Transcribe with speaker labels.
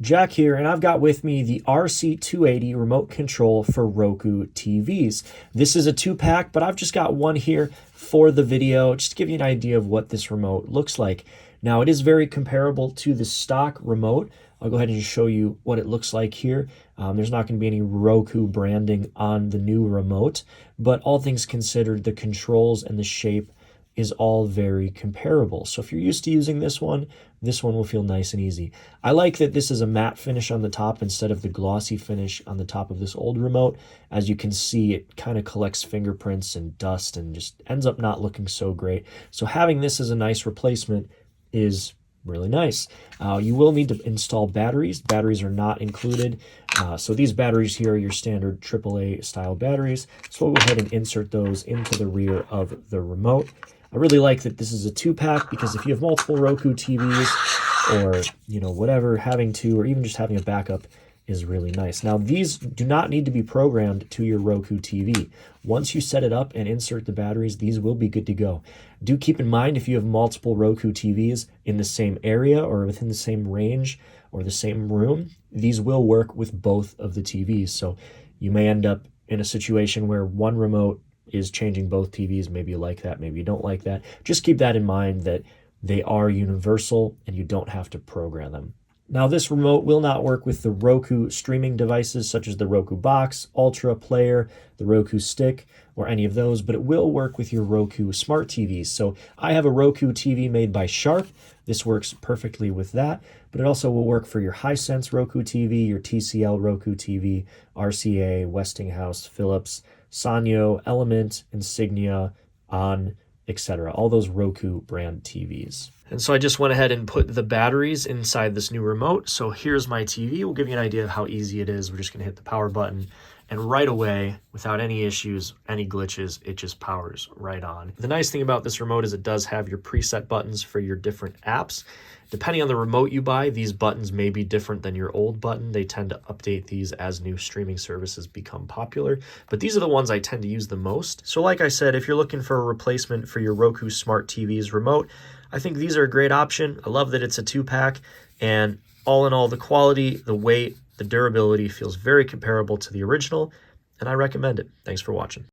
Speaker 1: Jack here, and I've got with me the RC280 remote control for Roku TVs. This is a 2-pack, but I've just got one here for the video, just to give you an idea of what this remote looks like. Now, it is very comparable to the stock remote. I'll go ahead and just show you what it looks like here. There's not going to be any Roku branding on the new remote, but all things considered, the controls and the shape is all very comparable. So if you're used to using this one will feel nice and easy. I like that this is a matte finish on the top instead of the glossy finish on the top of this old remote. As you can see, it kind of collects fingerprints and dust and just ends up not looking so great. So having this as a nice replacement is really nice. You will need to install batteries. Batteries are not included. So these batteries here are your standard AAA style batteries. So we'll go ahead and insert those into the rear of the remote. I really like that this is a 2-pack because if you have multiple Roku TVs or, whatever, having to, or even just having a backup is really nice. Now, these do not need to be programmed to your Roku TV. Once you set it up and insert the batteries, these will be good to go. Do keep in mind if you have multiple Roku TVs in the same area or within the same range or the same room, these will work with both of the TVs. So you may end up in a situation where one remote is changing both TVs. Maybe you like that, maybe you don't like that. Just keep that in mind that they are universal and you don't have to program them. Now, this remote will not work with the Roku streaming devices such as the Roku Box, Ultra Player, the Roku Stick, or any of those, but it will work with your Roku smart TVs. So I have a Roku TV made by Sharp. This works perfectly with that, but it also will work for your Hisense Roku TV, your TCL Roku TV, RCA, Westinghouse, Philips, Sanyo, Element, Insignia, On, etc. All those Roku brand TVs. And so I just went ahead and put the batteries inside this new remote. So here's my TV. We'll give you an idea of how easy it is. We're just going to hit the power button, and right away, without any issues, any glitches, it just powers right on. The nice thing about this remote is it does have your preset buttons for your different apps. Depending on the remote you buy, these buttons may be different than your old button. They tend to update these as new streaming services become popular, but these are the ones I tend to use the most. So like I said, if you're looking for a replacement for your Roku Smart TV's remote, I think these are a great option. I love that it's a 2-pack, and all in all, the quality, the weight, the durability feels very comparable to the original, and I recommend it. Thanks for watching.